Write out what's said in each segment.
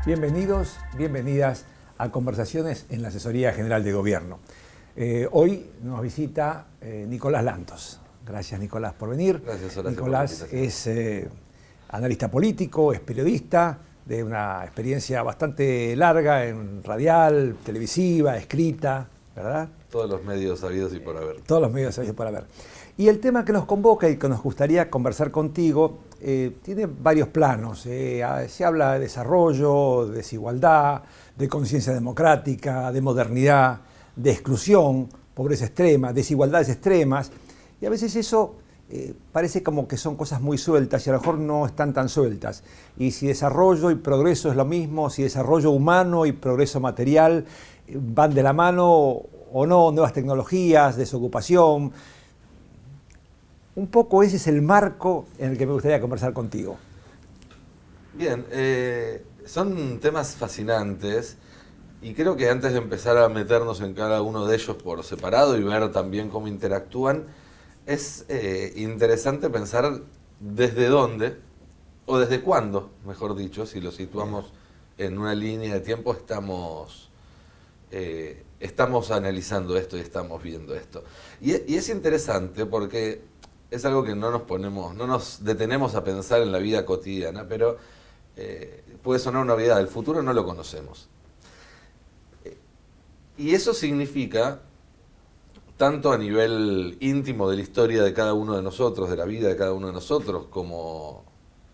Bienvenidos, bienvenidas a Conversaciones en la Asesoría General de Gobierno. Hoy nos visita Nicolás Lantos. Gracias, Nicolás, por venir. Gracias, Horacio. Nicolás es analista político, es periodista de una experiencia bastante larga en radial, televisiva, escrita, ¿verdad? Todos los medios sabidos y por haber. Todos los medios sabidos y por haber. Y el tema que nos convoca y que nos gustaría conversar contigo tiene varios planos. Se habla de desarrollo, de desigualdad, de conciencia democrática, de modernidad, de exclusión, pobreza extrema, desigualdades extremas. Y a veces eso parece como que son cosas muy sueltas y a lo mejor no están tan sueltas. Y si desarrollo y progreso es lo mismo, si desarrollo humano y progreso material van de la mano o no, nuevas tecnologías, desocupación. Un poco ese es el marco en el que me gustaría conversar contigo. Bien, son temas fascinantes y creo que antes de empezar a meternos en cada uno de ellos por separado y ver también cómo interactúan, es interesante pensar desde dónde, o desde cuándo, mejor dicho, si lo situamos en una línea de tiempo, estamos analizando esto y estamos viendo esto. Y es interesante porque es algo que no nos detenemos a pensar en la vida cotidiana, pero puede sonar una obviedad, el futuro no lo conocemos. Y eso significa, tanto a nivel íntimo de la historia de cada uno de nosotros, de la vida de cada uno de nosotros, como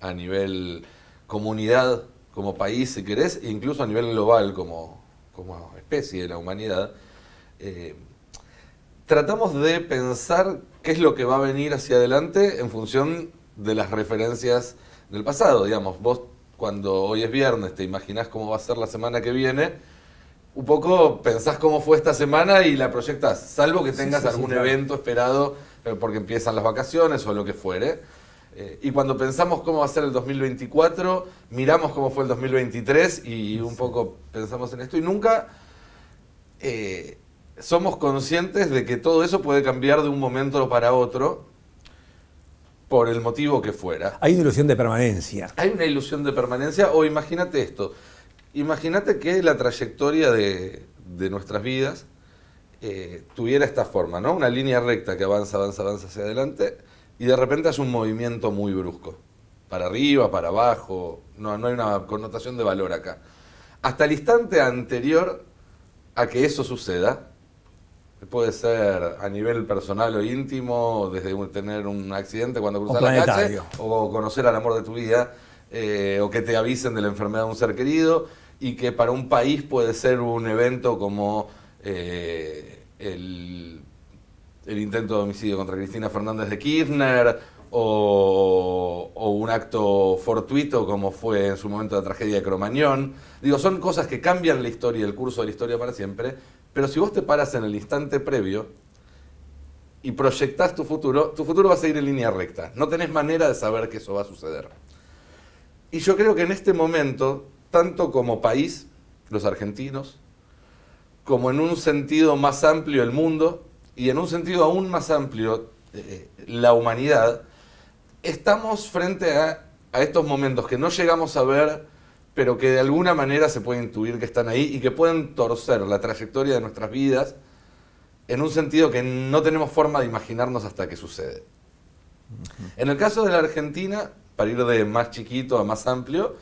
a nivel comunidad, como país, si querés, e incluso a nivel global, como especie de la humanidad, tratamos de pensar qué es lo que va a venir hacia adelante en función de las referencias del pasado. Digamos, vos cuando hoy es viernes te imaginás cómo va a ser la semana que viene, un poco pensás cómo fue esta semana y la proyectás, salvo que tengas algún evento esperado porque empiezan las vacaciones o lo que fuere. Y cuando pensamos cómo va a ser el 2024, miramos cómo fue el 2023 y un poco pensamos en esto y nunca somos conscientes de que todo eso puede cambiar de un momento para otro por el motivo que fuera. Hay una ilusión de permanencia. Hay una ilusión de permanencia, o imagínate esto. Imagínate que la trayectoria de nuestras vidas tuviera esta forma, ¿no? Una línea recta que avanza hacia adelante y de repente hace un movimiento muy brusco. Para arriba, para abajo, no hay una connotación de valor acá. Hasta el instante anterior a que eso suceda, puede ser a nivel personal o íntimo, desde tener un accidente cuando cruzas la calle, o conocer al amor de tu vida, o que te avisen de la enfermedad de un ser querido, y que para un país puede ser un evento como el intento de homicidio contra Cristina Fernández de Kirchner, o un acto fortuito como fue en su momento la tragedia de Cromañón. Digo, son cosas que cambian la historia, el curso de la historia para siempre, pero si vos te paras en el instante previo y proyectás tu futuro va a seguir en línea recta. No tenés manera de saber que eso va a suceder. Y yo creo que en este momento, tanto como país, los argentinos, como en un sentido más amplio el mundo, y en un sentido aún más amplio la humanidad, estamos frente a estos momentos que no llegamos a ver, pero que de alguna manera se puede intuir que están ahí y que pueden torcer la trayectoria de nuestras vidas en un sentido que no tenemos forma de imaginarnos hasta que sucede. En el caso de la Argentina, para ir de más chiquito a más amplio,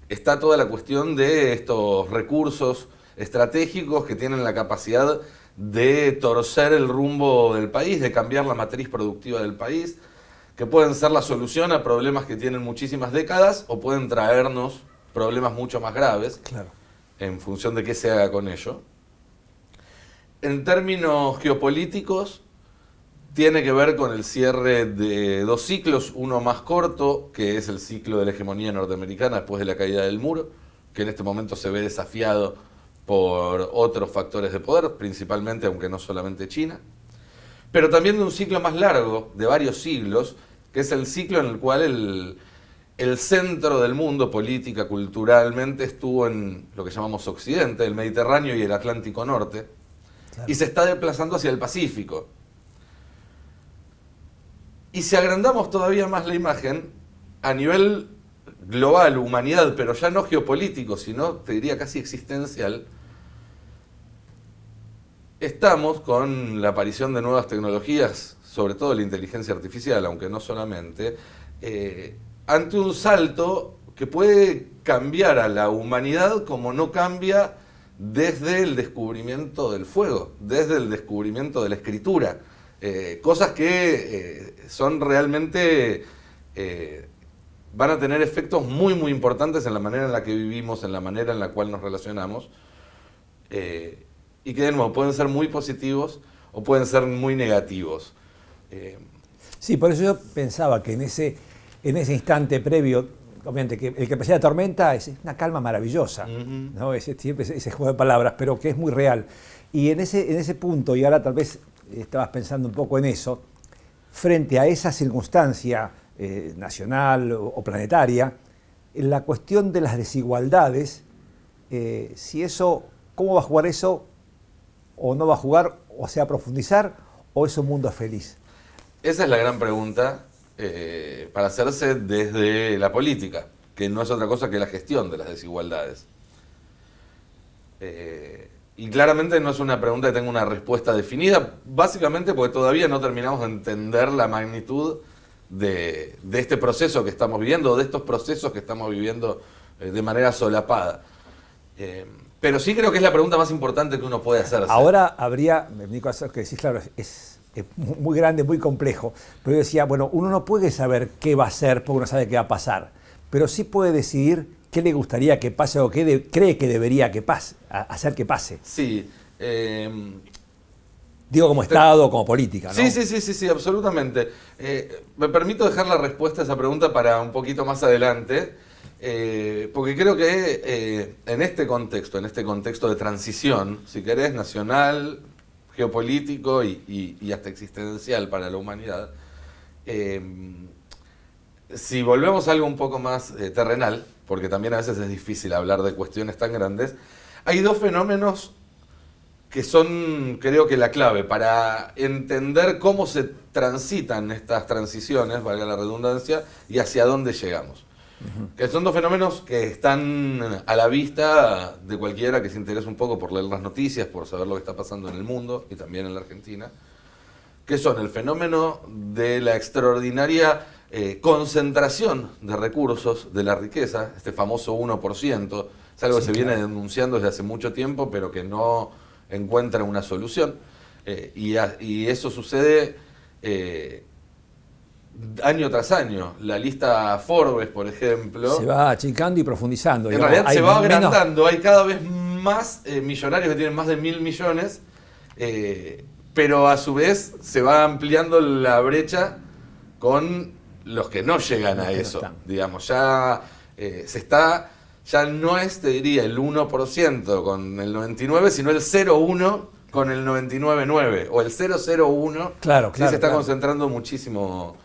está toda la cuestión de estos recursos estratégicos que tienen la capacidad de torcer el rumbo del país, de cambiar la matriz productiva del país, que pueden ser la solución a problemas que tienen muchísimas décadas o pueden traernos problemas mucho más graves, claro, en función de qué se haga con ello. En términos geopolíticos, tiene que ver con el cierre de dos ciclos, uno más corto, que es el ciclo de la hegemonía norteamericana después de la caída del muro, que en este momento se ve desafiado por otros factores de poder, principalmente, aunque no solamente China, pero también de un ciclo más largo, de varios siglos, que es el ciclo en el cual el centro del mundo, política, culturalmente, estuvo en lo que llamamos Occidente, el Mediterráneo y el Atlántico Norte, claro, y se está desplazando hacia el Pacífico. Y si agrandamos todavía más la imagen, a nivel global, humanidad, pero ya no geopolítico, sino te diría casi existencial, estamos con la aparición de nuevas tecnologías, sobre todo la inteligencia artificial, aunque no solamente, ante un salto que puede cambiar a la humanidad como no cambia desde el descubrimiento del fuego, desde el descubrimiento de la escritura. Cosas que son realmente, van a tener efectos muy, muy importantes en la manera en la que vivimos, en la manera en la cual nos relacionamos, y que de nuevo pueden ser muy positivos o pueden ser muy negativos. Sí, por eso yo pensaba que en ese instante previo, obviamente que el que precede la tormenta es una calma maravillosa, ¿no? Siempre ese juego de palabras, pero que es muy real. Y en ese punto, y ahora tal vez estabas pensando un poco en eso, frente a esa circunstancia nacional o planetaria, en la cuestión de las desigualdades, si eso, ¿cómo va a jugar eso? ¿O no va a jugar? ¿O sea, profundizar? ¿O es un mundo feliz? Esa es la gran pregunta para hacerse desde la política, que no es otra cosa que la gestión de las desigualdades. Y claramente no es una pregunta que tenga una respuesta definida, básicamente porque todavía no terminamos de entender la magnitud de este proceso que estamos viviendo, de estos procesos que estamos viviendo de manera solapada. Pero sí creo que es la pregunta más importante que uno puede hacerse. Ahora habría, Nico, que decís, claro, es muy grande, muy complejo, pero yo decía, bueno, uno no puede saber qué va a ser porque uno sabe qué va a pasar, pero sí puede decidir qué le gustaría que pase o qué cree que debería que pase, hacer que pase. Sí. Digo como Estado o como política, ¿no? Sí, absolutamente. Me permito dejar la respuesta a esa pregunta para un poquito más adelante, porque creo que en este contexto de transición, si querés, nacional, geopolítico y hasta existencial para la humanidad, si volvemos a algo un poco más terrenal, porque también a veces es difícil hablar de cuestiones tan grandes, hay dos fenómenos que son, creo que la clave para entender cómo se transitan estas transiciones, valga la redundancia, y hacia dónde llegamos. Que son dos fenómenos que están a la vista de cualquiera que se interese un poco por leer las noticias, por saber lo que está pasando en el mundo y también en la Argentina, que son el fenómeno de la extraordinaria concentración de recursos, de la riqueza, este famoso 1%, es algo que se viene denunciando desde hace mucho tiempo, pero que no encuentra una solución, y eso sucede año tras año. La lista Forbes, por ejemplo, se va achicando y profundizando. En realidad se va agrandando, hay cada vez más millonarios que tienen más de 1.000 millones, pero a su vez se va ampliando la brecha con los que no llegan a eso. Digamos, ya se está... Ya no es, te diría, el 1% con el 99, sino el 0,1 con el 99,9. O el 0,01. Claro, sí, se está concentrando muchísimo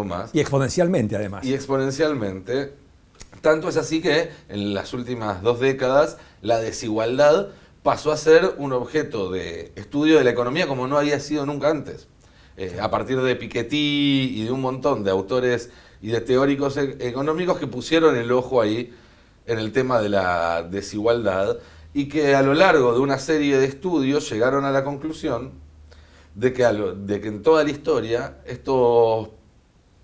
más. Y exponencialmente, además. Y exponencialmente. Tanto es así que en las últimas 2 décadas la desigualdad pasó a ser un objeto de estudio de la economía como no había sido nunca antes. A partir de Piketty y de un montón de autores y de teóricos económicos que pusieron el ojo ahí en el tema de la desigualdad y que a lo largo de una serie de estudios llegaron a la conclusión de que en toda la historia estos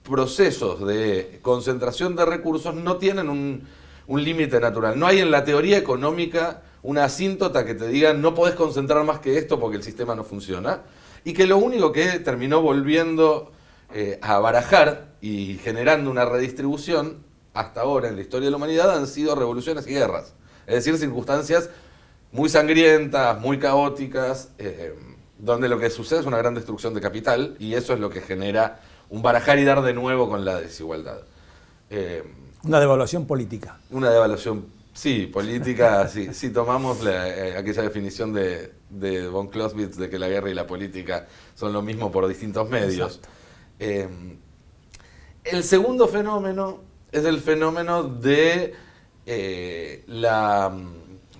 procesos de concentración de recursos no tienen un límite natural. No hay en la teoría económica una asíntota que te diga no podés concentrar más que esto porque el sistema no funciona, y que lo único que terminó volviendo a barajar y generando una redistribución hasta ahora en la historia de la humanidad han sido revoluciones y guerras. Es decir, circunstancias muy sangrientas, muy caóticas, donde lo que sucede es una gran destrucción de capital, y eso es lo que genera un barajar y dar de nuevo con la desigualdad. Una devaluación política. Una devaluación, sí, política, sí, si tomamos aquella definición de von Clausewitz de que la guerra y la política son lo mismo por distintos medios. El segundo fenómeno es el fenómeno de la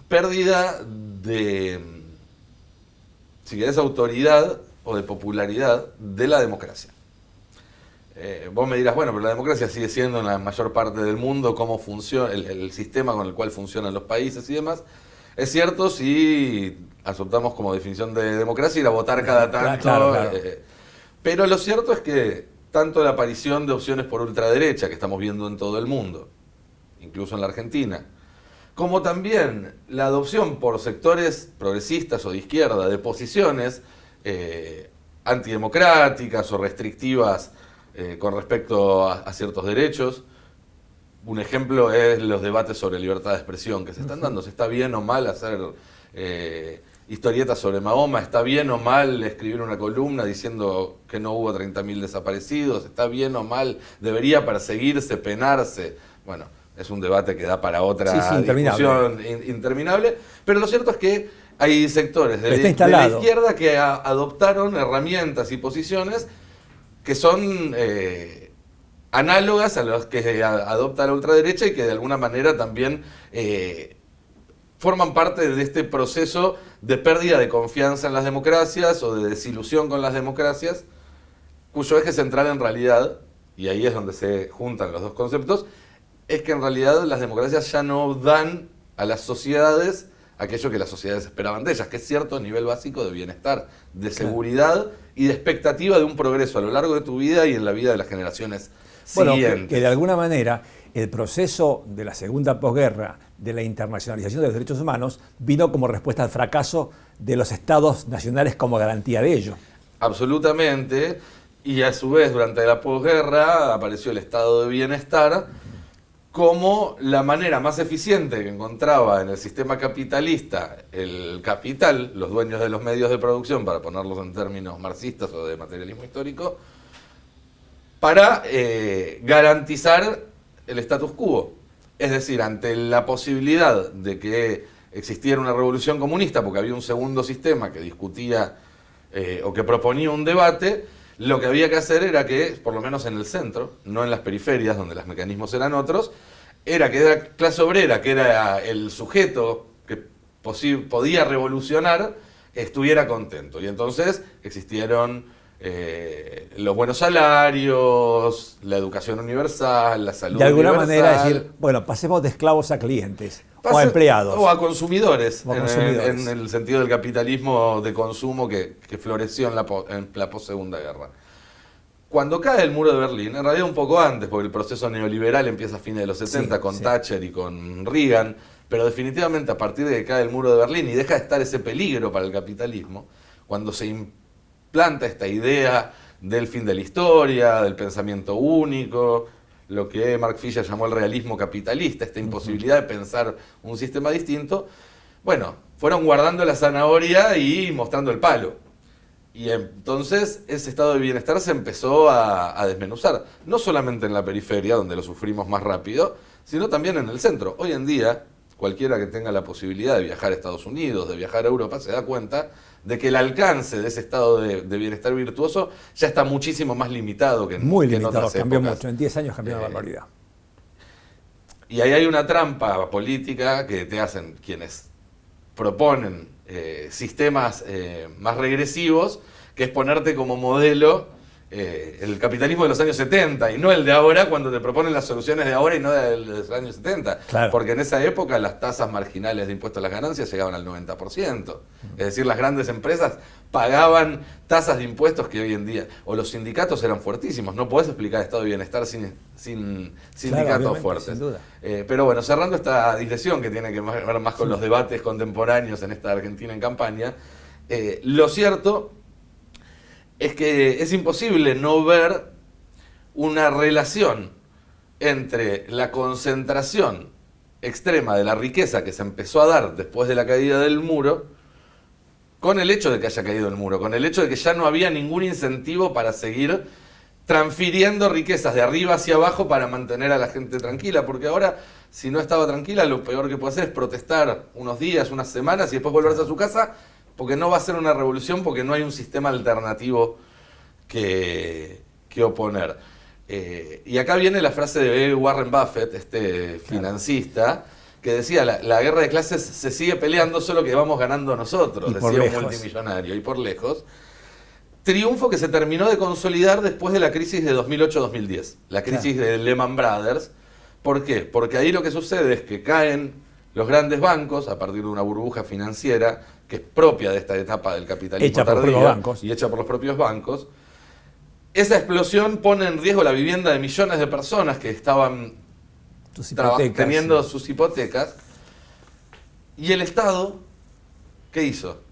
pérdida de, si querés, autoridad o de popularidad de la democracia. Vos me dirás, bueno, pero la democracia sigue siendo en la mayor parte del mundo cómo funciona el sistema con el cual funcionan los países y demás. Es cierto si aceptamos como definición de democracia ir a votar cada tanto. Claro. Pero lo cierto es que tanto la aparición de opciones por ultraderecha que estamos viendo en todo el mundo, incluso en la Argentina, como también la adopción por sectores progresistas o de izquierda de posiciones antidemocráticas o restrictivas con respecto a ciertos derechos. Un ejemplo es los debates sobre libertad de expresión que se están dando. ¿Se está bien o mal hacer historietas sobre Mahoma? ¿Está bien o mal escribir una columna diciendo que no hubo 30.000 desaparecidos? ¿Está bien o mal? ¿Debería perseguirse, penarse? Bueno, es un debate que da para otra discusión interminable. Pero lo cierto es que hay sectores de la izquierda que adoptaron herramientas y posiciones que son análogas a las que adopta la ultraderecha y que de alguna manera también forman parte de este proceso de pérdida de confianza en las democracias o de desilusión con las democracias, cuyo eje central en realidad, y ahí es donde se juntan los dos conceptos, es que en realidad las democracias ya no dan a las sociedades aquello que las sociedades esperaban de ellas, que es cierto nivel básico de bienestar, de seguridad y de expectativa de un progreso a lo largo de tu vida y en la vida de las generaciones siguientes. Que de alguna manera el proceso de la segunda posguerra de la internacionalización de los derechos humanos vino como respuesta al fracaso de los estados nacionales como garantía de ello. Absolutamente, y a su vez durante la posguerra apareció el estado de bienestar como la manera más eficiente que encontraba en el sistema capitalista el capital, los dueños de los medios de producción, para ponerlos en términos marxistas o de materialismo histórico, para garantizar el status quo. Es decir, ante la posibilidad de que existiera una revolución comunista, porque había un segundo sistema que discutía o que proponía un debate, lo que había que hacer era que, por lo menos en el centro, no en las periferias, donde los mecanismos eran otros, era que la clase obrera, que era el sujeto que podía revolucionar, estuviera contento. Y entonces existieron los buenos salarios, la educación universal, la salud universal. De alguna manera decir, bueno, pasemos de esclavos a clientes, o a empleados. O a consumidores, en el sentido del capitalismo de consumo que floreció en la post-segunda guerra. Cuando cae el muro de Berlín, en realidad un poco antes, porque el proceso neoliberal empieza a fines de los 70 con Thatcher y con Reagan, pero definitivamente a partir de que cae el muro de Berlín y deja de estar ese peligro para el capitalismo, cuando se implanta esta idea del fin de la historia, del pensamiento único, lo que Mark Fisher llamó el realismo capitalista, esta imposibilidad de pensar un sistema distinto, bueno, fueron guardando la zanahoria y mostrando el palo. Y entonces ese estado de bienestar se empezó a desmenuzar, no solamente en la periferia, donde lo sufrimos más rápido, sino también en el centro. Hoy en día, cualquiera que tenga la posibilidad de viajar a Estados Unidos, de viajar a Europa, se da cuenta de que el alcance de ese estado de bienestar virtuoso ya está muchísimo más limitado que en otras épocas. Cambió mucho, en 10 años cambió la barbaridad. Y ahí hay una trampa política que te hacen quienes proponen sistemas más regresivos, que es ponerte como modelo el capitalismo de los años 70 y no el de ahora, cuando te proponen las soluciones de ahora y no de los años 70. Claro. Porque en esa época las tasas marginales de impuesto a las ganancias llegaban al 90%. Es decir, las grandes empresas pagaban tasas de impuestos que hoy en día, o los sindicatos eran fuertísimos. No podés explicar estado de bienestar sin sindicatos fuertes. Sin duda. Pero bueno, cerrando esta digresión que tiene que ver más con los debates contemporáneos en esta Argentina en campaña, lo cierto es que es imposible no ver una relación entre la concentración extrema de la riqueza que se empezó a dar después de la caída del muro, con el hecho de que haya caído el muro, con el hecho de que ya no había ningún incentivo para seguir transfiriendo riquezas de arriba hacia abajo para mantener a la gente tranquila, porque ahora, si no estaba tranquila, lo peor que puede hacer es protestar unos días, unas semanas y después volverse a su casa, porque no va a ser una revolución, porque no hay un sistema alternativo que oponer. Y acá viene la frase de Warren Buffett, este financista, que decía, la guerra de clases se sigue peleando, solo que vamos ganando nosotros, decía un multimillonario, y por lejos. Triunfo que se terminó de consolidar después de la crisis de 2008-2010, la crisis Claro. de Lehman Brothers. ¿Por qué? Porque ahí lo que sucede es que caen los grandes bancos a partir de una burbuja financiera que es propia de esta etapa del capitalismo Hecha por los tardío propios bancos. y hecha por los propios bancos. Esa explosión pone en riesgo la vivienda de millones de personas que estaban Tus hipotecas, teniendo sí. sus hipotecas. Y el Estado, ¿qué hizo?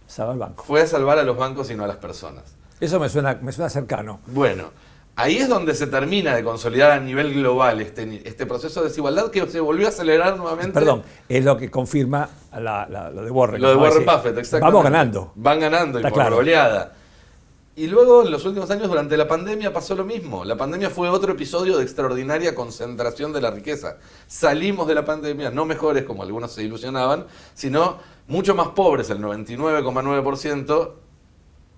Salva el banco. Fue a salvar a los bancos y no a las personas. Eso me suena cercano. Bueno, ahí es donde se termina de consolidar a nivel global este proceso de desigualdad que se volvió a acelerar nuevamente. Perdón, es lo que confirma lo de Warren. Lo de ¿no? Warren Ese, Buffett, exactamente. Vamos ganando. Van ganando y Está por claro. goleada. Y luego, en los últimos años, durante la pandemia, pasó lo mismo. La pandemia fue otro episodio de extraordinaria concentración de la riqueza. Salimos de la pandemia, no mejores como algunos se ilusionaban, sino mucho más pobres, el 99,9%,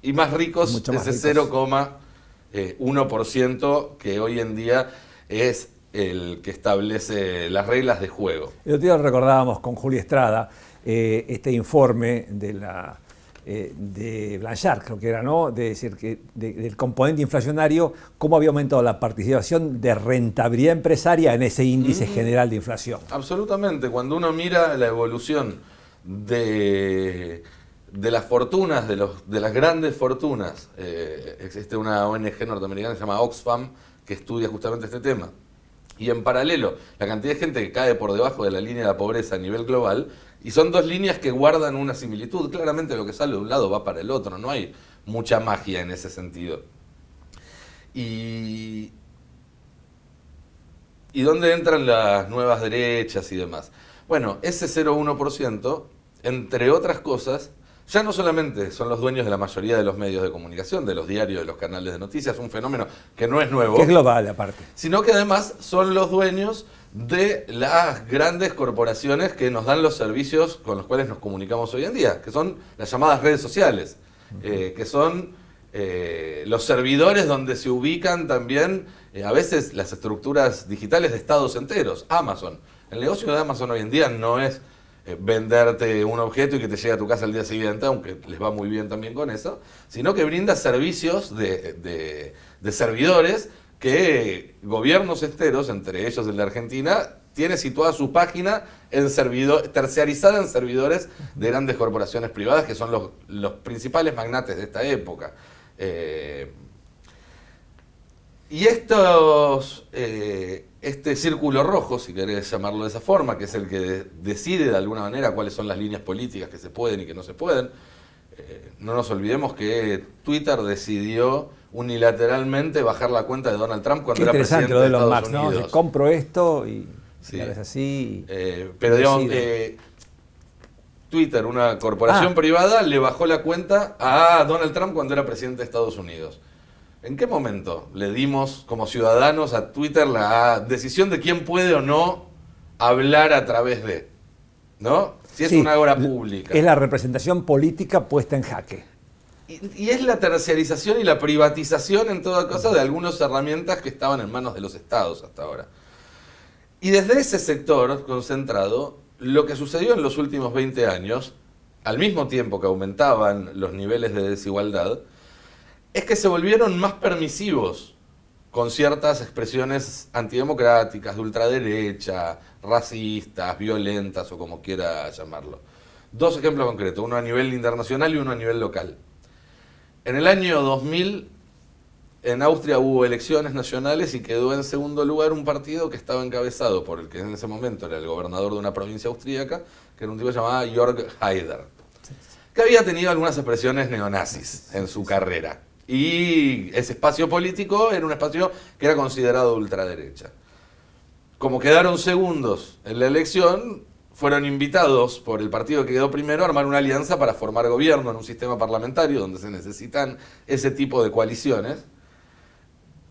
y más ricos, Mucho más ese ricos. 0,1% que hoy en día es el que establece las reglas de juego. El otro día recordábamos con Julia Estrada este informe de Blanchard, creo que era, ¿no? De decir que del componente inflacionario, cómo había aumentado la participación de rentabilidad empresaria en ese índice general de inflación. Absolutamente. Cuando uno mira la evolución de las fortunas, de las grandes fortunas, existe una ONG norteamericana que se llama Oxfam que estudia justamente este tema. Y en paralelo, la cantidad de gente que cae por debajo de la línea de la pobreza a nivel global, y son dos líneas que guardan una similitud. Claramente lo que sale de un lado va para el otro, no hay mucha magia en ese sentido. ¿Y dónde entran las nuevas derechas y demás? Bueno, ese 0,1%, entre otras cosas, ya no solamente son los dueños de la mayoría de los medios de comunicación, de los diarios, de los canales de noticias, un fenómeno que no es nuevo, Que es global, aparte. sino que además son los dueños de las grandes corporaciones que nos dan los servicios con los cuales nos comunicamos hoy en día, que son las llamadas redes sociales, que son los servidores donde se ubican también a veces las estructuras digitales de estados enteros. Amazon. El negocio de Amazon hoy en día no es venderte un objeto y que te llegue a tu casa al día siguiente, aunque les va muy bien también con eso, sino que brinda servicios de servidores que gobiernos enteros, entre ellos el de Argentina, tiene situada su página terciarizada en servidores de grandes corporaciones privadas que son los principales magnates de esta época. Y este círculo rojo, si querés llamarlo de esa forma, que es el que decide de alguna manera cuáles son las líneas políticas que se pueden y que no se pueden, no nos olvidemos que Twitter decidió unilateralmente bajar la cuenta de Donald Trump cuando Qué era interesante presidente lo de de Elon Estados Musk, ¿no? Unidos. Que compro esto y Sí. ahora es así. Pero digamos, decide. Twitter, una corporación privada, le bajó la cuenta a Donald Trump cuando era presidente de Estados Unidos. ¿En qué momento le dimos como ciudadanos a Twitter la decisión de quién puede o no hablar a través de? ¿No? Si es Sí, una obra pública. Es la representación política puesta en jaque. Y es la terciarización y la privatización en toda cosa de algunas herramientas que estaban en manos de los estados hasta ahora. Y desde ese sector concentrado, lo que sucedió en los últimos 20 años, al mismo tiempo que aumentaban los niveles de desigualdad, es que se volvieron más permisivos con ciertas expresiones antidemocráticas, de ultraderecha, racistas, violentas o como quiera llamarlo. Dos ejemplos concretos, uno a nivel internacional y uno a nivel local. En el año 2000, en Austria hubo elecciones nacionales y quedó en segundo lugar un partido que estaba encabezado por el que en ese momento era el gobernador de una provincia austríaca, que era un tipo llamado Jörg Haider, que había tenido algunas expresiones neonazis en su carrera. Y ese espacio político era un espacio que era considerado ultraderecha. Como quedaron segundos en la elección, fueron invitados por el partido que quedó primero a armar una alianza para formar gobierno en un sistema parlamentario donde se necesitan ese tipo de coaliciones.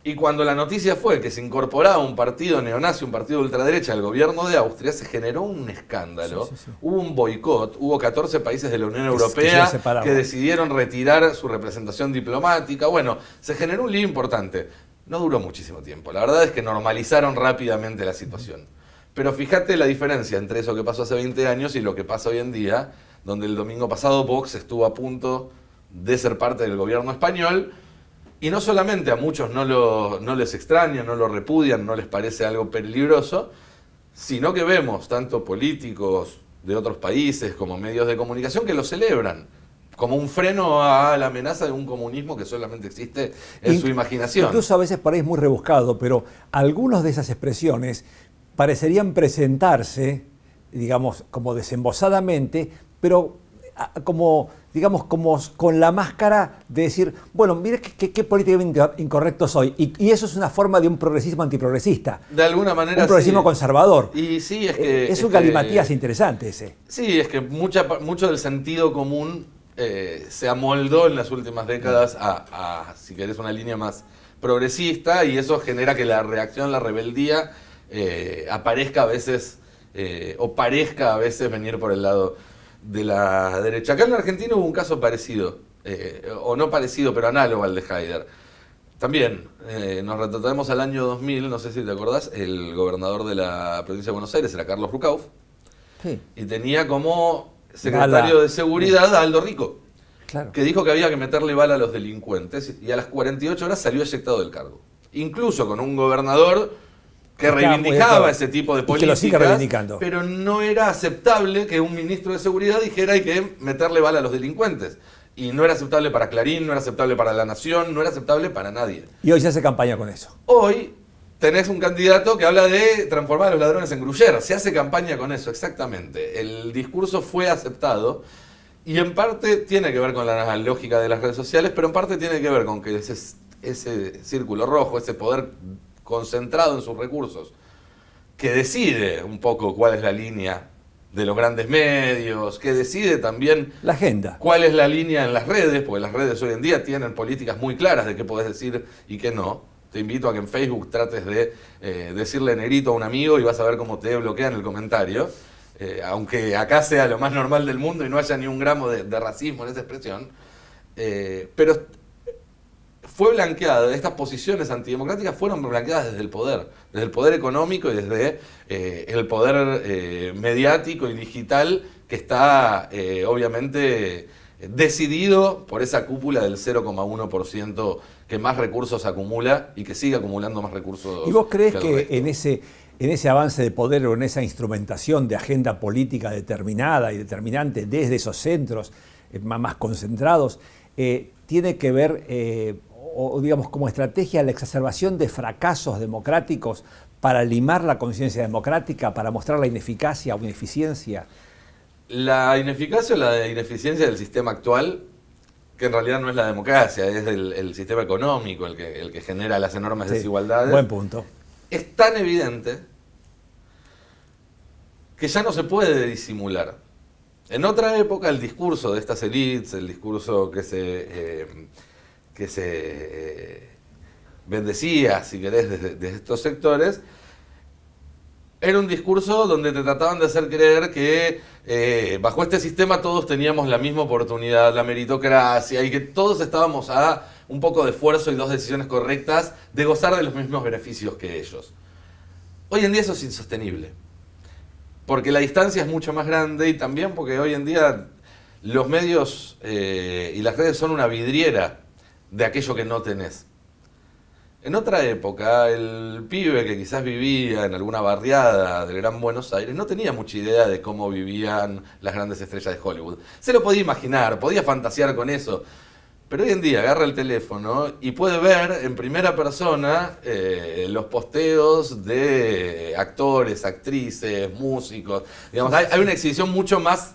Y cuando la noticia fue que se incorporaba un partido neonazi, un partido de ultraderecha al gobierno de Austria, se generó un escándalo. Sí. Hubo un boicot, hubo 14 países de la Unión Que Europea se separaron. que decidieron retirar su representación diplomática. Bueno, se generó un lío importante. No duró muchísimo tiempo. La verdad es que normalizaron rápidamente la situación. Pero fíjate la diferencia entre eso que pasó hace 20 años y lo que pasa hoy en día, donde el domingo pasado Vox estuvo a punto de ser parte del gobierno español. Y no solamente a muchos no les extraña, no lo repudian, no les parece algo peligroso, sino que vemos tanto políticos de otros países como medios de comunicación que lo celebran como un freno a la amenaza de un comunismo que solamente existe en su imaginación. Incluso a veces por ahí es muy rebuscado, pero algunas de esas expresiones parecerían presentarse, digamos, como desembosadamente, pero como, digamos, como con la máscara de decir, bueno, mire qué políticamente incorrecto soy. Y eso es una forma de un progresismo antiprogresista. De alguna manera, un progresismo sí. Conservador. Y sí, es que... Es un galimatías interesante ese. Sí, es que mucho del sentido común se amoldó en las últimas décadas a, si querés, una línea más progresista, y eso genera que la reacción, la rebeldía, aparezca a veces, o parezca a veces venir por el lado de la derecha. Acá en la Argentina hubo un caso parecido, o no parecido, pero análogo al de Haider. También, nos retrocedemos al año 2000, no sé si te acordás, el gobernador de la provincia de Buenos Aires era Carlos Rucauf, sí, y tenía como secretario de Seguridad a Aldo Rico, claro, que dijo que había que meterle bala a los delincuentes, y a las 48 horas salió eyectado del cargo. Incluso con un gobernador que reivindicaba ese tipo de políticas, que lo sigue reivindicando. Pero no era aceptable que un ministro de Seguridad dijera hay que meterle bala a los delincuentes. Y no era aceptable para Clarín, no era aceptable para La Nación, no era aceptable para nadie. Y hoy se hace campaña con eso. Hoy tenés un candidato que habla de transformar a los ladrones en gruyère. Se hace campaña con eso, exactamente. El discurso fue aceptado y en parte tiene que ver con la lógica de las redes sociales, pero en parte tiene que ver con que ese círculo rojo, ese poder concentrado en sus recursos, que decide un poco cuál es la línea de los grandes medios, que decide también la agenda, cuál es la línea en las redes, porque las redes hoy en día tienen políticas muy claras de qué podés decir y qué no. Te invito a que en Facebook trates de decirle negrito a un amigo y vas a ver cómo te bloquean el comentario, aunque acá sea lo más normal del mundo y no haya ni un gramo de racismo en esa expresión, pero fue blanqueada, estas posiciones antidemocráticas fueron blanqueadas desde el poder económico y desde el poder mediático y digital que está obviamente decidido por esa cúpula del 0,1% que más recursos acumula y que sigue acumulando más recursos. ¿Y vos crees que en ese avance de poder o en esa instrumentación de agenda política determinada y determinante desde esos centros más concentrados, tiene que ver, o digamos como estrategia, la exacerbación de fracasos democráticos para limar la conciencia democrática, para mostrar la ineficacia o ineficiencia? La ineficacia o la ineficiencia del sistema actual, que en realidad no es la democracia, es el sistema económico el que genera las enormes desigualdades. Buen punto. Es tan evidente que ya no se puede disimular. En otra época el discurso de estas élites, el discurso que se bendecía, si querés, desde estos sectores, era un discurso donde te trataban de hacer creer que bajo este sistema todos teníamos la misma oportunidad, la meritocracia, y que todos estábamos a un poco de esfuerzo y dos decisiones correctas de gozar de los mismos beneficios que ellos. Hoy en día eso es insostenible, porque la distancia es mucho más grande y también porque hoy en día los medios y las redes son una vidriera de aquello que no tenés. En otra época, el pibe que quizás vivía en alguna barriada del Gran Buenos Aires no tenía mucha idea de cómo vivían las grandes estrellas de Hollywood. Se lo podía imaginar, podía fantasear con eso, pero hoy en día agarra el teléfono y puede ver en primera persona los posteos de actores, actrices, músicos. Digamos, hay una exhibición mucho más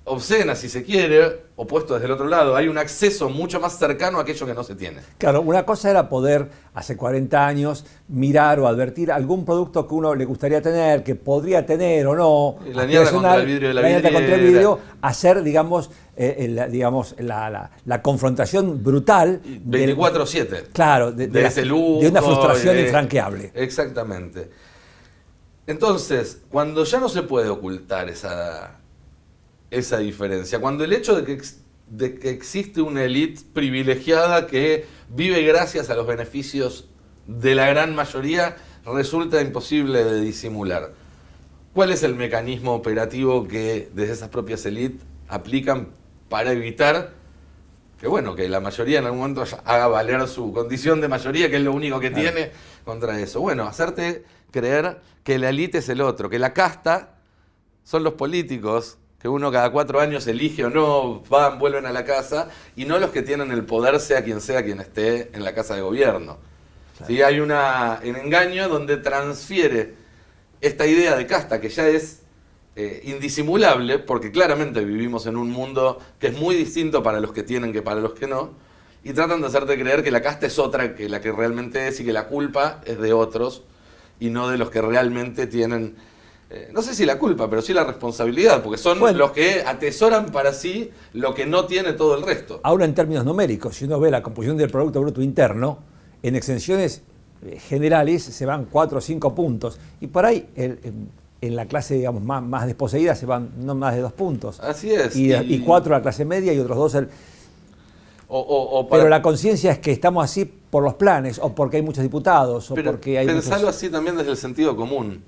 obscena, si se quiere, opuesto desde el otro lado. Hay un acceso mucho más cercano a aquello que no se tiene. Claro, una cosa era poder, hace 40 años, mirar o advertir algún producto que uno le gustaría tener, que podría tener o no. La nieta contra el vidrio de la vidriera. Contra el vidrio, hacer, digamos, la confrontación brutal. 24/7. Claro, de ese lujo, de una frustración infranqueable. Exactamente. Entonces, cuando ya no se puede ocultar esa diferencia, cuando el hecho de que existe una élite privilegiada que vive gracias a los beneficios de la gran mayoría resulta imposible de disimular. ¿Cuál es el mecanismo operativo que desde esas propias élites aplican para evitar que, bueno, que la mayoría en algún momento haga valer su condición de mayoría, que es lo único que tiene contra eso. Bueno, hacerte creer que la élite es el otro, que la casta son los políticos, que uno cada 4 años elige o no, van, vuelven a la casa, y no los que tienen el poder, sea quien esté en la casa de gobierno. Claro. ¿Sí? Hay un engaño donde transfiere esta idea de casta, que ya es indisimulable, porque claramente vivimos en un mundo que es muy distinto para los que tienen que para los que no, y tratan de hacerte creer que la casta es otra que la que realmente es, y que la culpa es de otros, y no de los que realmente tienen... no sé si la culpa, pero sí la responsabilidad, porque son los que atesoran para sí lo que no tiene todo el resto. Ahora, en términos numéricos, si uno ve la composición del Producto Bruto Interno, en exenciones generales se van 4 o 5 puntos, y por ahí en la clase, digamos, más desposeída se van no más de 2 puntos. Así es. Y 4 a la clase media y otros 2... Pero la conciencia es que estamos así por los planes, o porque hay muchos diputados, o porque hay pensarlo así también desde el sentido común.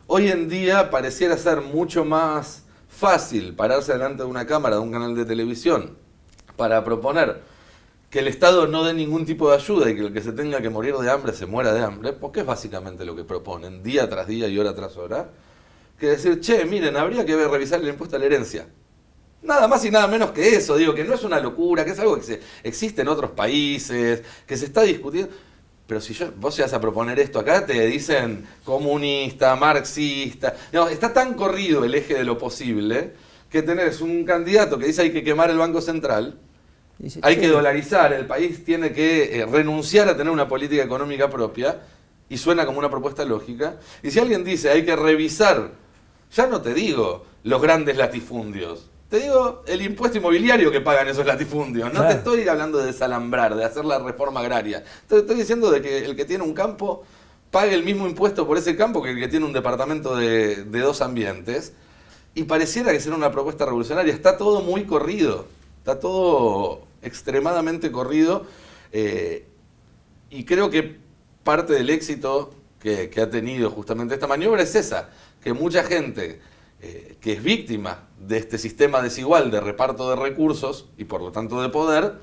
Hoy en día pareciera ser mucho más fácil pararse delante de una cámara, de un canal de televisión, para proponer que el Estado no dé ningún tipo de ayuda y que el que se tenga que morir de hambre se muera de hambre, porque es básicamente lo que proponen día tras día y hora tras hora, que decir, che, miren, habría que revisar el impuesto a la herencia. Nada más y nada menos que eso, digo, que no es una locura, que es algo que existe en otros países, que se está discutiendo. Pero si vos llegas a proponer esto acá, te dicen comunista, marxista. No, está tan corrido el eje de lo posible que tenés un candidato que dice hay que quemar el Banco Central, hay que dolarizar, el país tiene que renunciar a tener una política económica propia, y suena como una propuesta lógica. Y si alguien dice hay que revisar, ya no te digo los grandes latifundios, te digo el impuesto inmobiliario que pagan esos latifundios. No te estoy hablando de desalambrar, de hacer la reforma agraria. Te estoy diciendo de que el que tiene un campo pague el mismo impuesto por ese campo que el que tiene un departamento de 2 ambientes. Y pareciera que será una propuesta revolucionaria. Está todo muy corrido. Está todo extremadamente corrido. Y creo que parte del éxito que ha tenido justamente esta maniobra es esa. Que mucha gente que es víctima de este sistema desigual de reparto de recursos y por lo tanto de poder,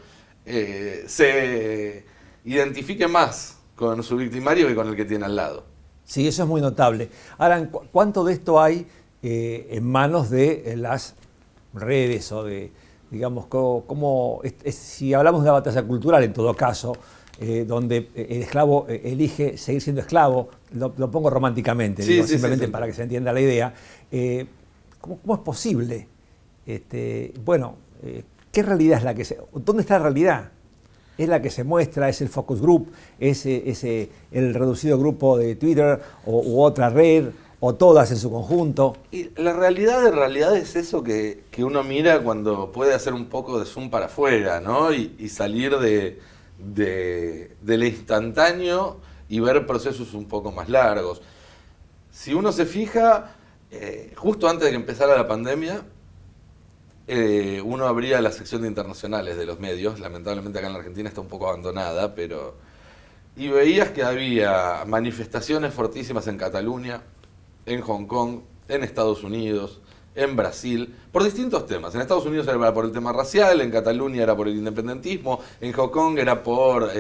se identifique más con su victimario que con el que tiene al lado. Sí, eso es muy notable. Ahora, ¿cuánto de esto hay en manos de las redes o de, digamos, si hablamos de una batalla cultural en todo caso, donde el esclavo elige seguir siendo esclavo, lo pongo románticamente, sí, digo, sí, simplemente sí. Para que se entienda la idea. ¿Cómo es posible? ¿Qué realidad es la que ¿dónde está la realidad? ¿Es la que se muestra? ¿Es el focus group? ¿Es el reducido grupo de Twitter u otra red? ¿O todas en su conjunto? Y la realidad de realidad es eso que uno mira cuando puede hacer un poco de zoom para afuera, ¿no? Y salir del instantáneo y ver procesos un poco más largos. Si uno se fija, justo antes de que empezara la pandemia, uno abría la sección de internacionales de los medios, lamentablemente acá en la Argentina está un poco abandonada, y veías que había manifestaciones fortísimas en Cataluña, en Hong Kong, en Estados Unidos, en Brasil, por distintos temas. En Estados Unidos era por el tema racial, en Cataluña era por el independentismo, en Hong Kong era por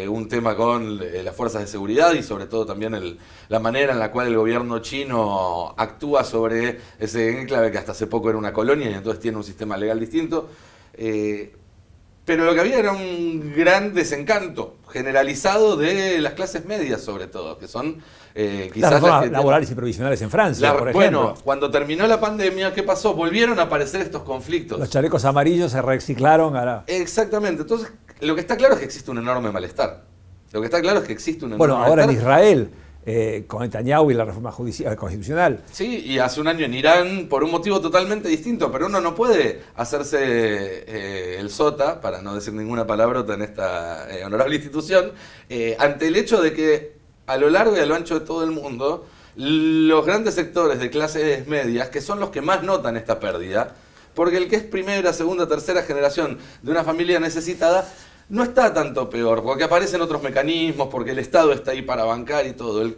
un tema con las fuerzas de seguridad y sobre todo también la manera en la cual el gobierno chino actúa sobre ese enclave que hasta hace poco era una colonia y entonces tiene un sistema legal distinto. Pero lo que había era un gran desencanto generalizado de las clases medias, sobre todo, que son quizás las laborales y provisionales en Francia, por ejemplo. Bueno, cuando terminó la pandemia, ¿qué pasó? Volvieron a aparecer estos conflictos. Los chalecos amarillos se reciclaron ahora. Exactamente. Entonces, lo que está claro es que existe un enorme malestar. Lo que está claro es que existe un enorme malestar. Bueno, ahora en Israel, con Netanyahu y la reforma constitucional. Sí, y hace un año en Irán por un motivo totalmente distinto, pero uno no puede hacerse el sota, para no decir ninguna palabrota en esta honorable institución, ante el hecho de que a lo largo y a lo ancho de todo el mundo, los grandes sectores de clases medias, que son los que más notan esta pérdida, porque el que es primera, segunda, tercera generación de una familia necesitada, no está tanto peor, porque aparecen otros mecanismos, porque el Estado está ahí para bancar y todo. El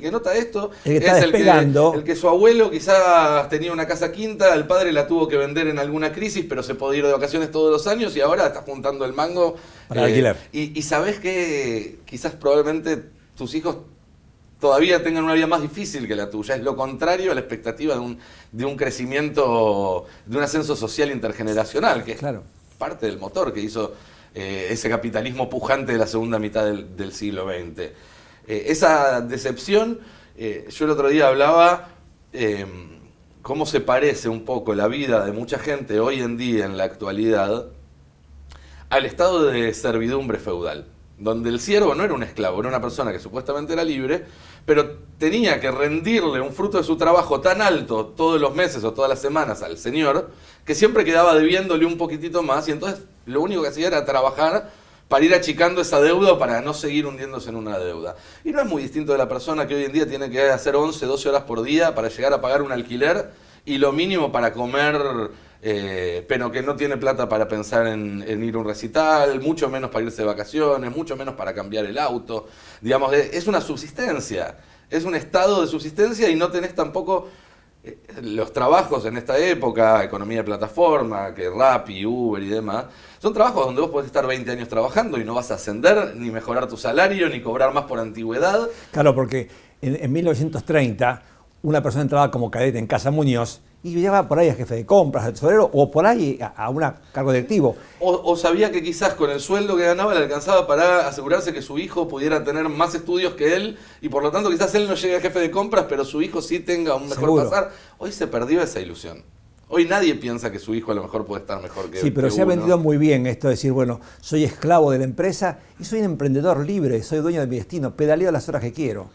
que nota esto El que es está el despegando. que su abuelo quizás tenía una casa quinta, el padre la tuvo que vender en alguna crisis, pero se podía ir de vacaciones todos los años y ahora está juntando el mango Para alquiler. Y sabés que quizás probablemente tus hijos todavía tengan una vida más difícil que la tuya. Es lo contrario a la expectativa de un crecimiento, de un ascenso social intergeneracional, que es Claro. parte del motor que hizo ese capitalismo pujante de la segunda mitad del siglo XX. Esa decepción, yo el otro día hablaba cómo se parece un poco la vida de mucha gente hoy en día, en la actualidad, al estado de servidumbre feudal, donde el siervo no era un esclavo, era una persona que supuestamente era libre, pero tenía que rendirle un fruto de su trabajo tan alto todos los meses o todas las semanas al señor, que siempre quedaba debiéndole un poquitito más, y entonces lo único que hacía era trabajar para ir achicando esa deuda o para no seguir hundiéndose en una deuda. Y no es muy distinto de la persona que hoy en día tiene que hacer 11, 12 horas por día para llegar a pagar un alquiler y lo mínimo para comer, pero que no tiene plata para pensar en ir a un recital, mucho menos para irse de vacaciones, mucho menos para cambiar el auto. Digamos, es una subsistencia, es un estado de subsistencia y no tenés tampoco los trabajos en esta época, economía de plataforma, que Rappi, Uber y demás, son trabajos donde vos podés estar 20 años trabajando y no vas a ascender, ni mejorar tu salario, ni cobrar más por antigüedad. Claro, porque en 1930 una persona entraba como cadete en Casa Muñoz y llegaba por ahí a jefe de compras, a tesorero, o por ahí a un cargo directivo. O sabía que quizás con el sueldo que ganaba le alcanzaba para asegurarse que su hijo pudiera tener más estudios que él y por lo tanto quizás él no llegue a jefe de compras, pero su hijo sí tenga un mejor Seguro. pasar. Hoy se perdió esa ilusión. Hoy nadie piensa que su hijo a lo mejor puede estar mejor que Sí, pero que se ha uno. vendido muy bien esto de decir, bueno, soy esclavo de la empresa y soy un emprendedor libre, soy dueño de mi destino, pedaleo las horas que quiero.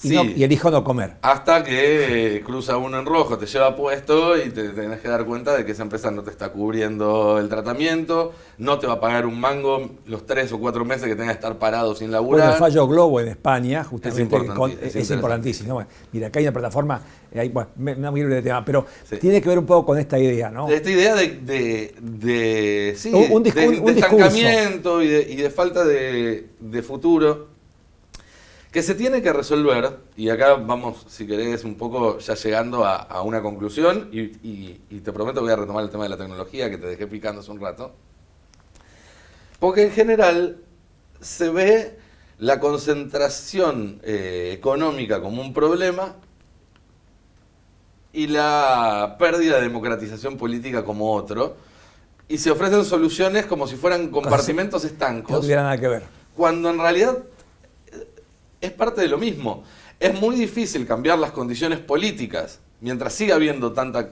Y, Sí. y elijo no comer. Hasta que cruza uno en rojo, te lleva puesto y te tenés que dar cuenta de que esa empresa no te está cubriendo el tratamiento, no te va a pagar un mango los 3 o 4 meses que tengas que estar parado sin laburar. Bueno, el fallo Globo en España, justamente, Es importantísimo. Bueno, mira, acá hay una plataforma, bueno, no me quiero ir de tema, pero Sí. tiene que ver un poco con esta idea, ¿no? Esta idea sí, Un de discurso. estancamiento y de falta de futuro que se tiene que resolver, y acá vamos, si querés, un poco ya llegando a una conclusión, y te prometo que voy a retomar el tema de la tecnología que te dejé picando hace un rato, porque en general se ve la concentración económica como un problema y la pérdida de democratización política como otro, y se ofrecen soluciones como si fueran compartimentos Que no estancos, tuviera nada que ver. cuando en realidad es parte de lo mismo. Es muy difícil cambiar las condiciones políticas mientras siga habiendo tanta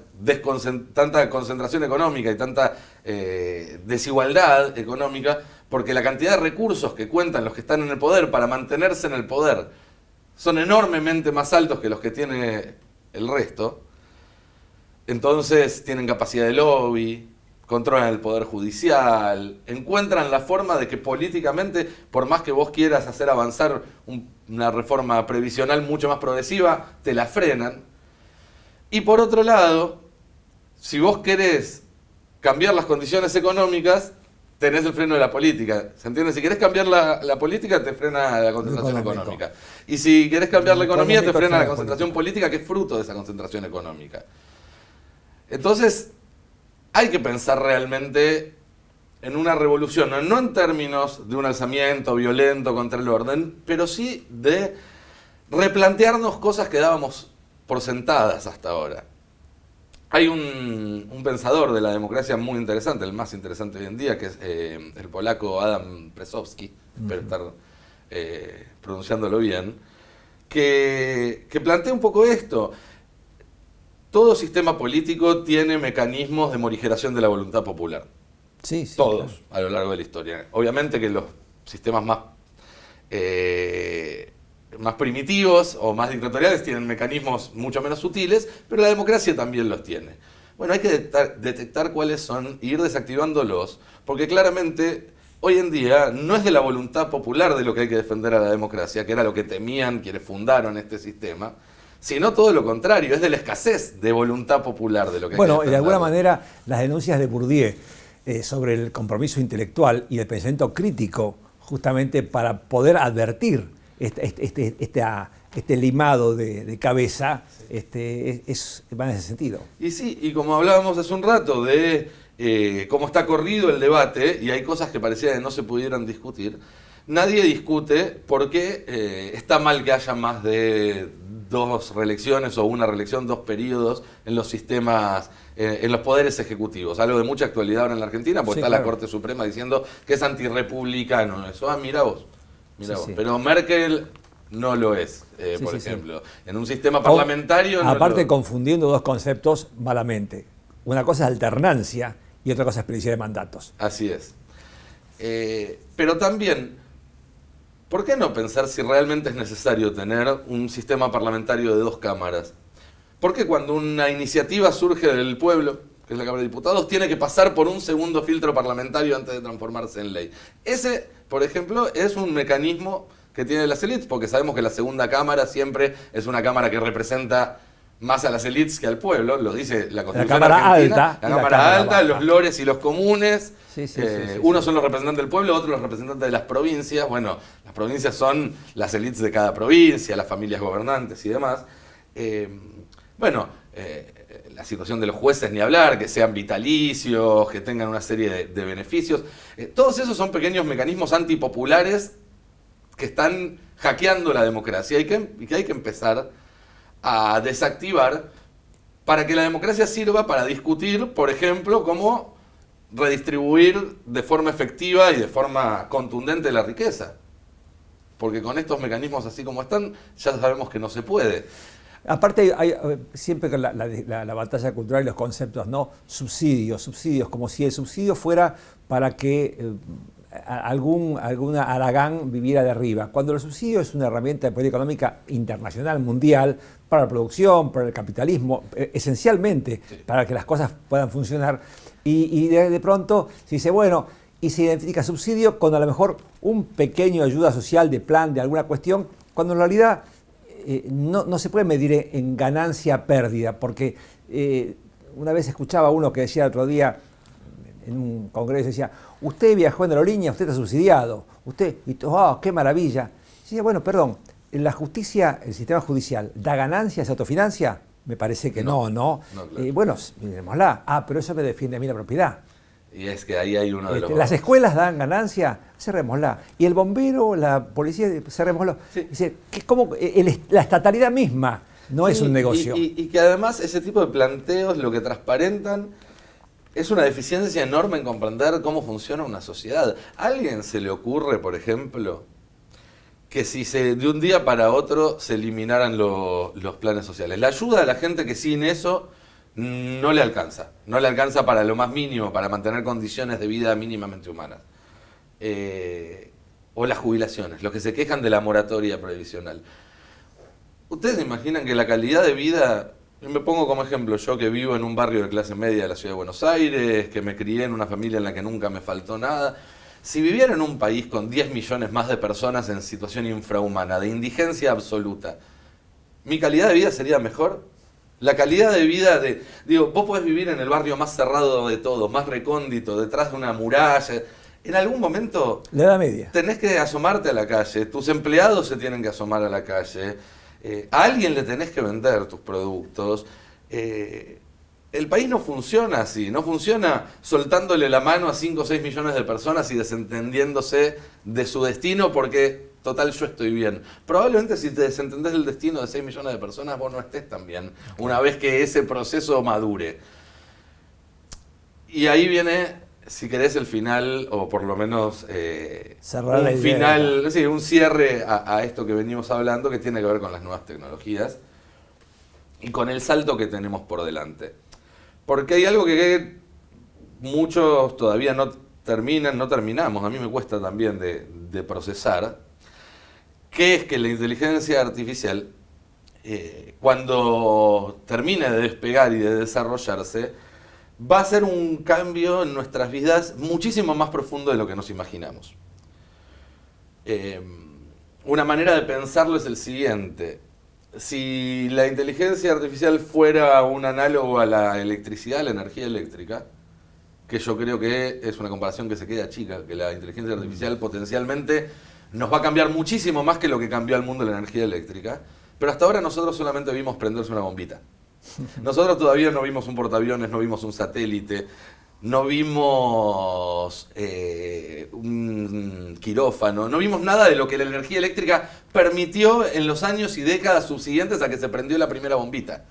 concentración económica y tanta desigualdad económica, porque la cantidad de recursos que cuentan los que están en el poder para mantenerse en el poder son enormemente más altos que los que tiene el resto. Entonces tienen capacidad de lobby, controlan el poder judicial, encuentran la forma de que políticamente, por más que vos quieras hacer avanzar una reforma previsional mucho más progresiva, te la frenan. Y por otro lado, si vos querés cambiar las condiciones económicas, tenés el freno de la política. ¿Se entiende? Si querés cambiar la política, te frena la concentración económica. Y si querés cambiar la economía, te frena la concentración política, que es fruto de esa concentración económica. Entonces, hay que pensar realmente en una revolución, no en términos de un alzamiento violento contra el orden, pero sí de replantearnos cosas que dábamos por sentadas hasta ahora. Hay un pensador de la democracia muy interesante, el más interesante hoy en día, que es el polaco Adam Presowski, espero estar pronunciándolo bien, que plantea un poco esto. Todo sistema político tiene mecanismos de morigeración de la voluntad popular. Sí, sí. Todos, Claro. a lo largo de la historia. Obviamente que los sistemas más primitivos o más dictatoriales tienen mecanismos mucho menos sutiles, pero la democracia también los tiene. Bueno, hay que detectar cuáles son e ir desactivándolos, porque claramente hoy en día no es de la voluntad popular de lo que hay que defender a la democracia, que era lo que temían quienes fundaron este sistema, sino todo lo contrario, es de la escasez de voluntad popular de lo que hay que Bueno, defender. de alguna manera, las denuncias de Bourdieu sobre el compromiso intelectual y el pensamiento crítico, justamente para poder advertir este limado de cabeza, va en ese sentido. Y sí, y como hablábamos hace un rato de cómo está corrido el debate, y hay cosas que parecía que no se pudieran discutir, nadie discute por qué está mal que haya más de 2 reelecciones o una reelección, 2 periodos en los sistemas, en los poderes ejecutivos. Algo de mucha actualidad ahora en la Argentina, porque Sí, está claro. la Corte Suprema diciendo que es antirrepublicano eso. Mira vos, Sí, sí. Pero Merkel no lo es, Sí, por sí, ejemplo. En un sistema parlamentario... Aparte, confundiendo 2 conceptos malamente. Una cosa es alternancia y otra cosa es experiencia de mandatos. Así es. Pero también, ¿por qué no pensar si realmente es necesario tener un sistema parlamentario de 2 cámaras? Porque cuando una iniciativa surge del pueblo, que es la Cámara de Diputados, tiene que pasar por un segundo filtro parlamentario antes de transformarse en ley. Ese, por ejemplo, es un mecanismo que tienen las élites, porque sabemos que la segunda cámara siempre es una cámara que representa más a las élites que al pueblo, lo dice la Constitución Cámara argentina. Alta, La Cámara Alta, Baja. los lores y los comunes. Sí, sí, Unos son los representantes del pueblo, otros los representantes de las provincias. Bueno, las provincias son las élites de cada provincia, las familias gobernantes y demás. La situación de los jueces, ni hablar, que sean vitalicios, que tengan una serie de beneficios. Todos esos son pequeños mecanismos antipopulares que están hackeando la democracia y que hay que empezar a desactivar para que la democracia sirva para discutir, por ejemplo, cómo redistribuir de forma efectiva y de forma contundente la riqueza. Porque con estos mecanismos así como están, ya sabemos que no se puede. Aparte, hay siempre con la batalla cultural y los conceptos, ¿no? Subsidios, como si el subsidio fuera para que alguna Aragán viviera de arriba. Cuando el subsidio es una herramienta de política económica internacional, mundial, para la producción, para el capitalismo, esencialmente Sí. para que las cosas puedan funcionar. Y de pronto se dice, bueno, y se identifica subsidio con a lo mejor un pequeño ayuda social de plan, de alguna cuestión, cuando en realidad no se puede medir en ganancia-pérdida, porque una vez escuchaba uno que decía el otro día en un congreso, decía, usted viajó en aerolínea, usted está subsidiado, qué maravilla. Y decía, bueno, perdón, la justicia, el sistema judicial, ¿da ganancias, se autofinancia? Me parece que no. Claro. Bueno, miremosla. Pero eso me defiende a mí la propiedad. Y es que ahí hay uno de los... Las escuelas dan ganancia, cerrémosla. Y el bombero, la policía, cerrémoslo. Sí. Dice, que es como la estatalidad misma no es un negocio. Y que además ese tipo de planteos lo que transparentan es una deficiencia enorme en comprender cómo funciona una sociedad. ¿A alguien se le ocurre, por ejemplo, que si de un día para otro se eliminaran los planes sociales? La ayuda a la gente que sin eso no le alcanza. No le alcanza para lo más mínimo, para mantener condiciones de vida mínimamente humanas. O las jubilaciones, los que se quejan de la moratoria previsional. ¿Ustedes se imaginan que la calidad de vida... Me pongo como ejemplo, yo que vivo en un barrio de clase media de la ciudad de Buenos Aires, que me crié en una familia en la que nunca me faltó nada. Si viviera en un país con 10 millones más de personas en situación infrahumana, de indigencia absoluta, ¿mi calidad de vida sería mejor? La calidad de vida vos podés vivir en el barrio más cerrado de todos, más recóndito, detrás de una muralla. En algún momento La Edad Media. tenés que asomarte a la calle, tus empleados se tienen que asomar a la calle, a alguien le tenés que vender tus productos. El país no funciona así, no funciona soltándole la mano a 5 o 6 millones de personas y desentendiéndose de su destino porque, total, yo estoy bien. Probablemente si te desentendés del destino de 6 millones de personas, vos no estés tan bien, una vez que ese proceso madure. Y ahí viene, si querés, el final, o por lo menos Cerrar la un idea. final, sí, un cierre a esto que venimos hablando, que tiene que ver con las nuevas tecnologías y con el salto que tenemos por delante. Porque hay algo que muchos todavía no terminamos, a mí me cuesta también de procesar, que es que la inteligencia artificial, cuando termine de despegar y de desarrollarse, va a hacer un cambio en nuestras vidas muchísimo más profundo de lo que nos imaginamos. Una manera de pensarlo es el siguiente. Si la inteligencia artificial fuera un análogo a la electricidad, a la energía eléctrica, que yo creo que es una comparación que se queda chica, que la inteligencia artificial potencialmente nos va a cambiar muchísimo más que lo que cambió al mundo de la energía eléctrica, pero hasta ahora nosotros solamente vimos prenderse una bombita. Nosotros todavía no vimos un portaaviones, no vimos un satélite, no vimos un quirófano, no vimos nada de lo que la energía eléctrica permitió en los años y décadas subsiguientes a que se prendió la primera bombita.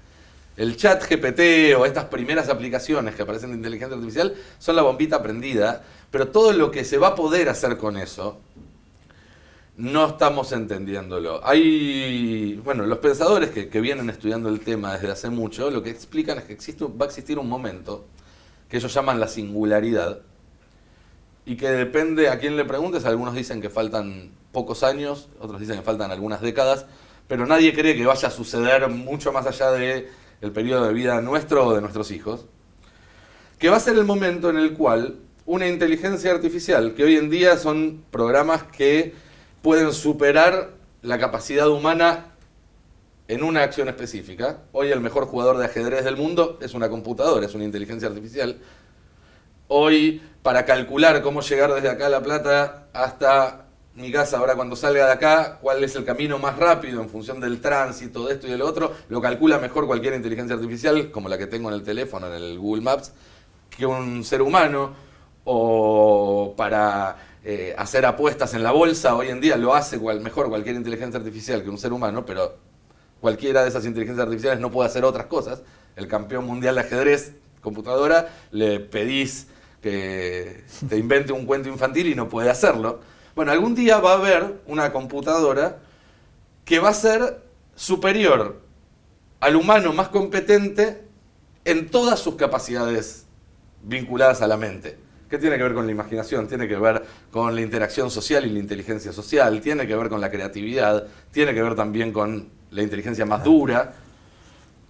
El chat GPT o estas primeras aplicaciones que aparecen de inteligencia artificial son la bombita prendida, pero todo lo que se va a poder hacer con eso, no estamos entendiéndolo. Los pensadores que vienen estudiando el tema desde hace mucho, lo que explican es que va a existir un momento que ellos llaman la singularidad, y que depende a quién le preguntes. Algunos dicen que faltan pocos años, otros dicen que faltan algunas décadas, pero nadie cree que vaya a suceder mucho más allá de el periodo de vida nuestro o de nuestros hijos, que va a ser el momento en el cual una inteligencia artificial, que hoy en día son programas que pueden superar la capacidad humana en una acción específica. Hoy el mejor jugador de ajedrez del mundo es una computadora, es una inteligencia artificial. Hoy, para calcular cómo llegar desde acá a La Plata hasta mi casa, ahora cuando salga de acá, cuál es el camino más rápido en función del tránsito, de esto y de lo otro, lo calcula mejor cualquier inteligencia artificial, como la que tengo en el teléfono, en el Google Maps, que un ser humano. O para hacer apuestas en la bolsa, hoy en día lo hace mejor cualquier inteligencia artificial que un ser humano, pero cualquiera de esas inteligencias artificiales no puede hacer otras cosas. El campeón mundial de ajedrez, computadora, le pedís que te invente un cuento infantil y no puede hacerlo. Bueno, algún día va a haber una computadora que va a ser superior al humano más competente en todas sus capacidades vinculadas a la mente. ¿Qué tiene que ver con la imaginación? Tiene que ver con la interacción social y la inteligencia social, tiene que ver con la creatividad, tiene que ver también con la inteligencia más dura.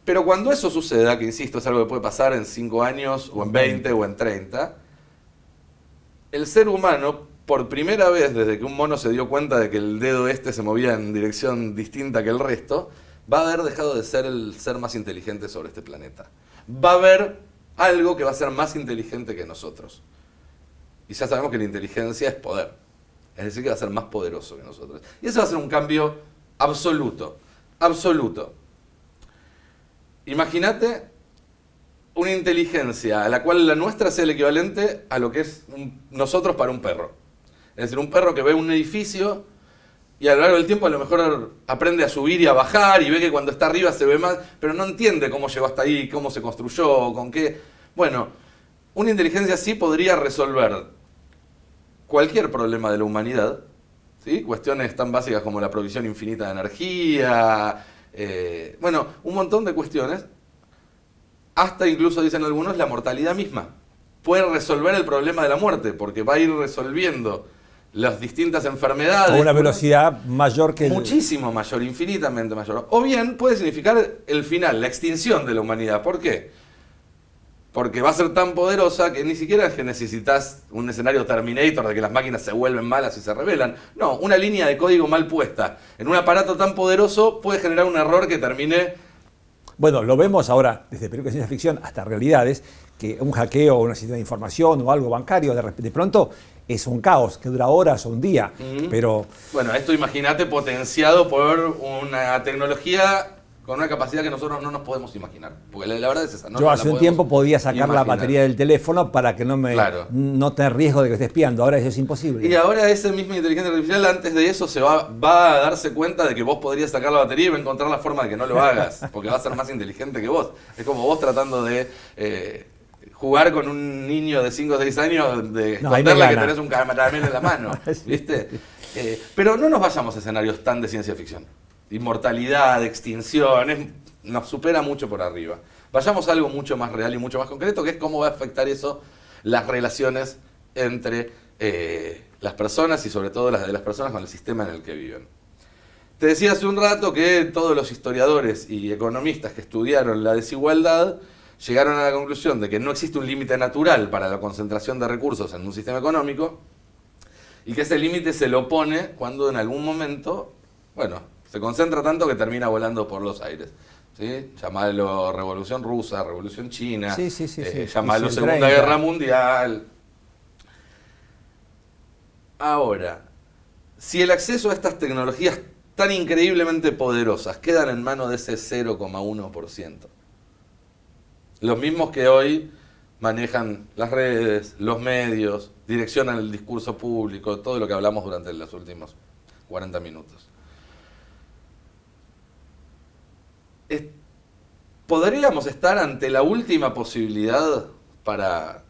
Pero cuando eso suceda, que insisto, es algo que puede pasar en 5 años, o en 20, o en 30, el ser humano, por primera vez desde que un mono se dio cuenta de que el dedo se movía en dirección distinta que el resto, va a haber dejado de ser el ser más inteligente sobre este planeta. Va a haber algo que va a ser más inteligente que nosotros. Y ya sabemos que la inteligencia es poder. Es decir, que va a ser más poderoso que nosotros. Y eso va a ser un cambio absoluto. Absoluto. Imagínate una inteligencia a la cual la nuestra sea el equivalente a lo que es nosotros para un perro. Es decir, un perro que ve un edificio y a lo largo del tiempo a lo mejor aprende a subir y a bajar y ve que cuando está arriba se ve más, pero no entiende cómo llegó hasta ahí, cómo se construyó, con qué. Bueno, una inteligencia así podría resolver cualquier problema de la humanidad, ¿sí? Cuestiones tan básicas como la provisión infinita de energía, un montón de cuestiones, hasta incluso, dicen algunos, la mortalidad misma. Puede resolver el problema de la muerte, porque va a ir resolviendo las distintas enfermedades. A una velocidad mayor que muchísimo mayor, infinitamente mayor. O bien puede significar el final, la extinción de la humanidad. ¿Por qué? Porque va a ser tan poderosa que ni siquiera es que necesitas un escenario Terminator de que las máquinas se vuelven malas y se rebelan. No, una línea de código mal puesta en un aparato tan poderoso puede generar un error que termine. Bueno, lo vemos ahora desde películas de ciencia ficción hasta realidades, que un hackeo o un sistema de información o algo bancario de pronto es un caos que dura horas o un día. Pero bueno, esto imagínate potenciado por una tecnología con una capacidad que nosotros no nos podemos imaginar. Porque la verdad es esa. Yo hace un tiempo podía sacar la batería del teléfono para que no tener riesgo de que esté espiando. Ahora eso es imposible. Y ahora esa misma inteligencia artificial, antes de eso, va a darse cuenta de que vos podrías sacar la batería y va a encontrar la forma de que no lo hagas. Porque va a ser más inteligente que vos. Es como vos tratando de jugar con un niño de 5 o 6 años, de esconderle que tenés un caramelo en la mano. ¿Viste? Pero no nos vayamos a escenarios tan de ciencia ficción. Inmortalidad, extinción, nos supera mucho por arriba. Vayamos a algo mucho más real y mucho más concreto, que es cómo va a afectar eso las relaciones entre las personas y sobre todo las de las personas con el sistema en el que viven. Te decía hace un rato que todos los historiadores y economistas que estudiaron la desigualdad llegaron a la conclusión de que no existe un límite natural para la concentración de recursos en un sistema económico y que ese límite se lo pone cuando en algún momento, se concentra tanto que termina volando por los aires. ¿sí? Llamalo Revolución Rusa, Revolución China, Sí. llamalo 130. Segunda Guerra Mundial. Ahora, si el acceso a estas tecnologías tan increíblemente poderosas quedan en manos de ese 0,1%, los mismos que hoy manejan las redes, los medios, direccionan el discurso público, todo lo que hablamos durante los últimos 40 minutos. ¿Podríamos estar ante la última posibilidad para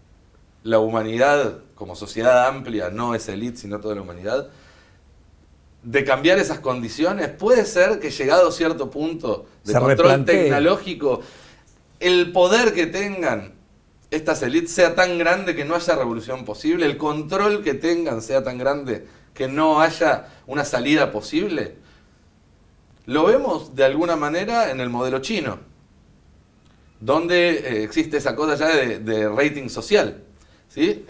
la humanidad como sociedad amplia, no esa élite, sino toda la humanidad, de cambiar esas condiciones? ¿Puede ser que llegado a cierto punto de Se control replantee. tecnológico, el poder que tengan estas élites sea tan grande que no haya revolución posible? ¿El control que tengan sea tan grande que no haya una salida posible? Lo vemos de alguna manera en el modelo chino, donde existe esa cosa ya de rating social, ¿sí?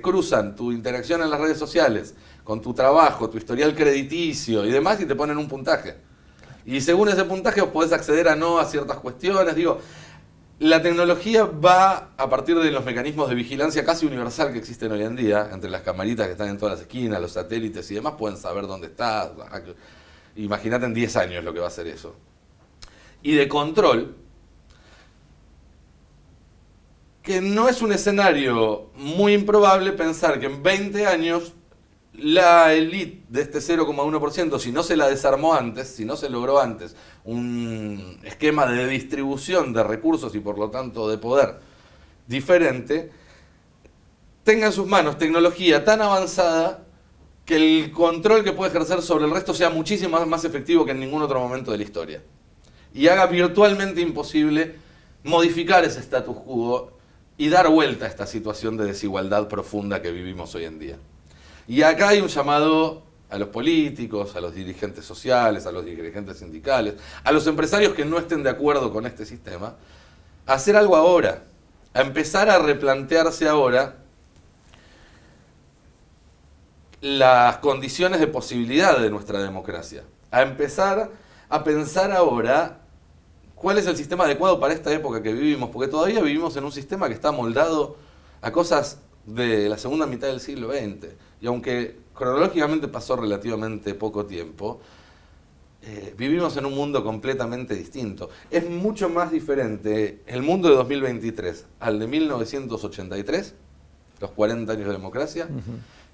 Cruzan tu interacción en las redes sociales con tu trabajo, tu historial crediticio y demás, y te ponen un puntaje. Y según ese puntaje vos podés acceder a ciertas cuestiones. Digo, la tecnología va a partir de los mecanismos de vigilancia casi universal que existen hoy en día, entre las camaritas que están en todas las esquinas, los satélites y demás, pueden saber dónde estás. Imagínate en 10 años lo que va a hacer eso. Y de control, que no es un escenario muy improbable pensar que en 20 años la élite de este 0,1%, si no se la desarmó antes, si no se logró antes un esquema de distribución de recursos y por lo tanto de poder diferente, tenga en sus manos tecnología tan avanzada que el control que puede ejercer sobre el resto sea muchísimo más efectivo que en ningún otro momento de la historia. Y haga virtualmente imposible modificar ese status quo y dar vuelta a esta situación de desigualdad profunda que vivimos hoy en día. Y acá hay un llamado a los políticos, a los dirigentes sociales, a los dirigentes sindicales, a los empresarios que no estén de acuerdo con este sistema, a hacer algo ahora, a empezar a replantearse ahora las condiciones de posibilidad de nuestra democracia, a empezar a pensar ahora cuál es el sistema adecuado para esta época que vivimos, porque todavía vivimos en un sistema que está moldado a cosas de la segunda mitad del siglo XX, y aunque cronológicamente pasó relativamente poco tiempo, vivimos en un mundo completamente distinto. Es mucho más diferente el mundo de 2023 al de 1983, los 40 años de democracia,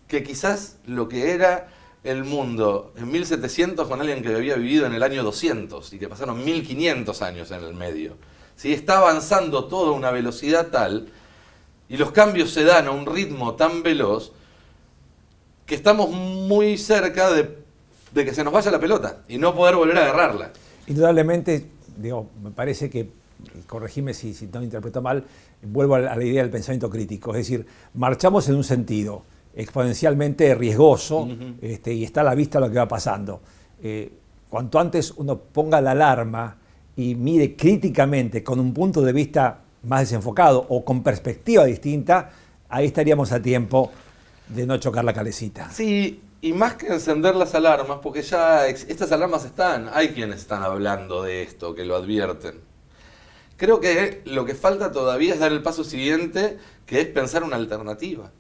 que quizás lo que era el mundo en 1700 con alguien que había vivido en el año 200 y que pasaron 1500 años en el medio. ¿Sí? Está avanzando todo a una velocidad tal y los cambios se dan a un ritmo tan veloz que estamos muy cerca de que se nos vaya la pelota y no poder volver a agarrarla. Indudablemente, digo, me parece que, corregime si no interpreto mal, vuelvo a la idea del pensamiento crítico, es decir, marchamos en un sentido exponencialmente riesgoso, y está a la vista lo que va pasando. Cuanto antes uno ponga la alarma y mire críticamente con un punto de vista más desenfocado o con perspectiva distinta, ahí estaríamos a tiempo de no chocar la calecita. Sí, y más que encender las alarmas, porque ya estas alarmas están, hay quienes están hablando de esto, que lo advierten. Creo que lo que falta todavía es dar el paso siguiente, que es pensar una alternativa.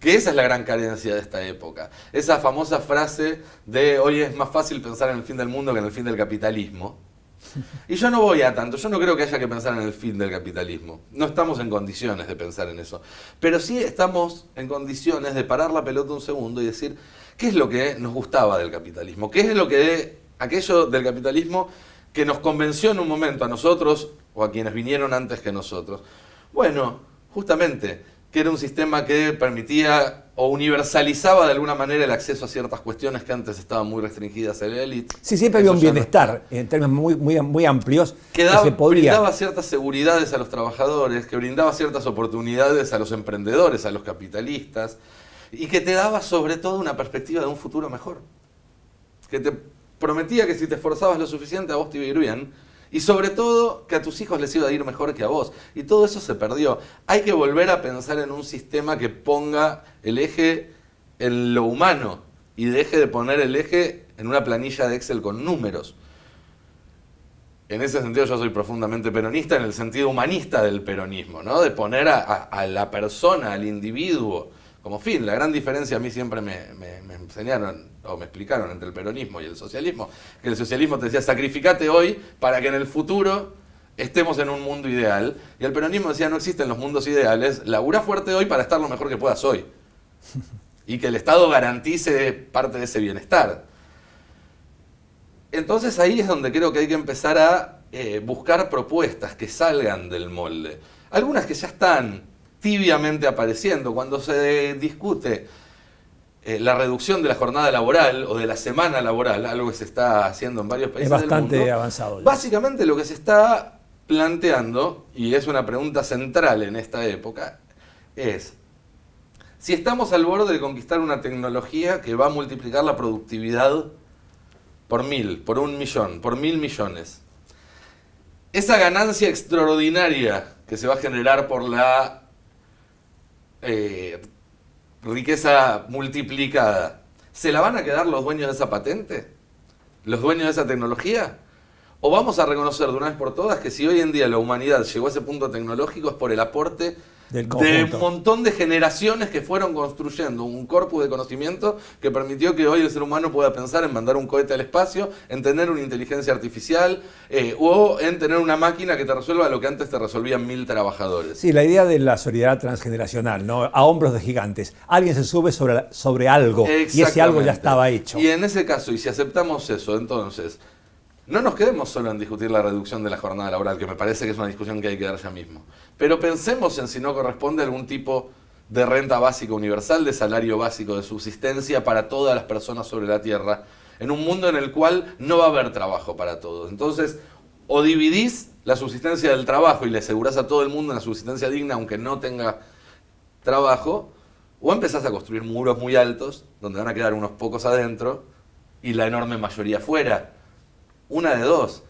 Que esa es la gran carencia de esta época. Esa famosa frase de hoy es más fácil pensar en el fin del mundo que en el fin del capitalismo. Y yo no voy a tanto, yo no creo que haya que pensar en el fin del capitalismo. No estamos en condiciones de pensar en eso. Pero sí estamos en condiciones de parar la pelota un segundo y decir, ¿qué es lo que nos gustaba del capitalismo? ¿Qué es lo que aquello del capitalismo que nos convenció en un momento a nosotros o a quienes vinieron antes que nosotros? Bueno, justamente que era un sistema que permitía o universalizaba de alguna manera el acceso a ciertas cuestiones que antes estaban muy restringidas a la élite. Sí, siempre había un bienestar en términos muy amplios que se podía. Brindaba ciertas seguridades a los trabajadores, que brindaba ciertas oportunidades a los emprendedores, a los capitalistas, y que te daba sobre todo una perspectiva de un futuro mejor. Que te prometía que si te esforzabas lo suficiente a vos te iba a ir bien, y sobre todo que a tus hijos les iba a ir mejor que a vos. Y todo eso se perdió. Hay que volver a pensar en un sistema que ponga el eje en lo humano y deje de poner el eje en una planilla de Excel con números. en ese sentido yo soy profundamente peronista en el sentido humanista del peronismo, ¿no? De poner a la persona, al individuo, como fin. La gran diferencia a mí siempre me enseñaron o me explicaron entre el peronismo y el socialismo, que el socialismo te decía, sacrificate hoy para que en el futuro estemos en un mundo ideal. Y el peronismo decía, no existen los mundos ideales, labura fuerte hoy para estar lo mejor que puedas hoy. Y que el Estado garantice parte de ese bienestar. Entonces ahí es donde creo que hay que empezar a buscar propuestas que salgan del molde. Algunas que ya están tibiamente apareciendo. Cuando se discute la reducción de la jornada laboral o de la semana laboral, algo que se está haciendo en varios países del mundo. Es bastante avanzado. Básicamente lo que se está planteando, y es una pregunta central en esta época, es si estamos al borde de conquistar una tecnología que va a multiplicar la productividad por 1000, por 1 millón, por 1000 millones. Esa ganancia extraordinaria que se va a generar por la riqueza multiplicada, ¿se la van a quedar los dueños de esa patente? ¿Los dueños de esa tecnología? ¿O vamos a reconocer de una vez por todas que si hoy en día la humanidad llegó a ese punto tecnológico es por el aporte de un montón de generaciones que fueron construyendo un corpus de conocimiento que permitió que hoy el ser humano pueda pensar en mandar un cohete al espacio, en tener una inteligencia artificial o en tener una máquina que te resuelva lo que antes te resolvían 1000 trabajadores? Sí, la idea de la solidaridad transgeneracional, ¿no? A hombros de gigantes. Alguien se sube sobre algo y ese algo ya estaba hecho. Y en ese caso, y si aceptamos eso, entonces no nos quedemos solo en discutir la reducción de la jornada laboral, que me parece que es una discusión que hay que dar ya mismo. Pero pensemos en si no corresponde algún tipo de renta básica universal, de salario básico de subsistencia para todas las personas sobre la Tierra, en un mundo en el cual no va a haber trabajo para todos. Entonces, o dividís la subsistencia del trabajo y le asegurás a todo el mundo una subsistencia digna, aunque no tenga trabajo, o empezás a construir muros muy altos, donde van a quedar unos pocos adentro y la enorme mayoría fuera. Una de dos.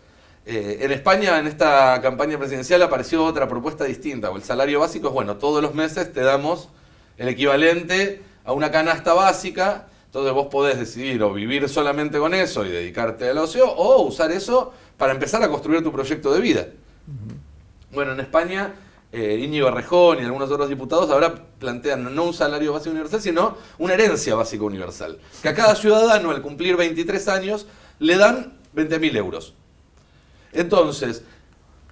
En España, en esta campaña presidencial, apareció otra propuesta distinta. El salario básico es, bueno, todos los meses te damos el equivalente a una canasta básica, entonces vos podés decidir o vivir solamente con eso y dedicarte al ocio, o usar eso para empezar a construir tu proyecto de vida. Bueno, en España, Íñigo Errejón y algunos otros diputados ahora plantean no un salario básico universal, sino una herencia básica universal. Que a cada ciudadano, al cumplir 23 años, le dan 20.000 euros. Entonces,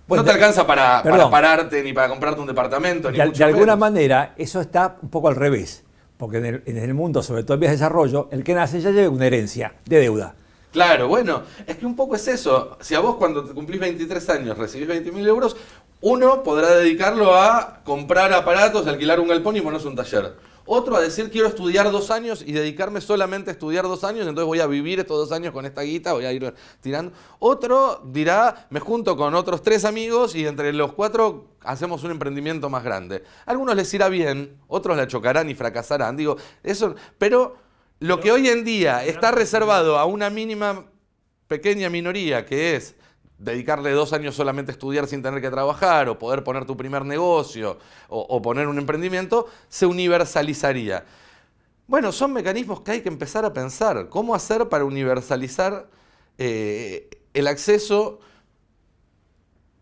pues no te alcanza para pararte, ni para comprarte un departamento, ni mucho de alguna menos. manera, eso está un poco al revés. Porque en el mundo, sobre todo en vías de desarrollo, el que nace ya lleva una herencia de deuda. Claro, bueno, es que un poco es eso. Si a vos cuando te cumplís 23 años recibís 20.000 euros, uno podrá dedicarlo a comprar aparatos, alquilar un galpón y ponerse un taller. Otro a decir, quiero estudiar 2 años y dedicarme solamente a estudiar 2 años, entonces voy a vivir estos 2 años con esta guita, voy a ir tirando. Otro dirá, me junto con otros 3 amigos y entre los 4 hacemos un emprendimiento más grande. A algunos les irá bien, otros la chocarán y fracasarán. Digo, eso, pero lo que hoy en día está reservado a una mínima, pequeña minoría, que es dedicarle 2 años solamente a estudiar sin tener que trabajar, o poder poner tu primer negocio, o poner un emprendimiento, se universalizaría. Bueno, son mecanismos que hay que empezar a pensar. ¿Cómo hacer para universalizar el acceso,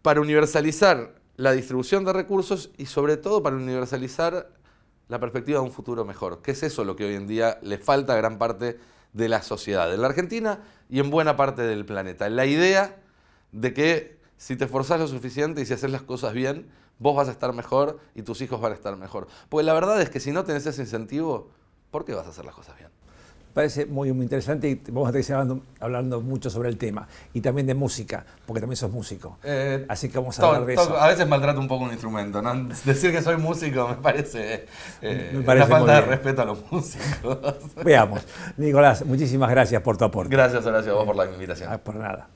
para universalizar la distribución de recursos y sobre todo para universalizar la perspectiva de un futuro mejor? ¿Qué es eso lo que hoy en día le falta a gran parte de la sociedad, en la Argentina y en buena parte del planeta? La idea de que si te esforzás lo suficiente y si haces las cosas bien, vos vas a estar mejor y tus hijos van a estar mejor. Porque la verdad es que si no tenés ese incentivo, ¿por qué vas a hacer las cosas bien? Parece muy interesante y vamos a estar hablando mucho sobre el tema. Y también de música, porque también sos músico. Así que vamos a hablar de eso. A veces maltrato un poco un instrumento, ¿no? Decir que soy músico me parece una falta de respeto a los músicos. Veamos. Nicolás, muchísimas gracias por tu aporte. Gracias, Horacio, a vos por la invitación. Por nada.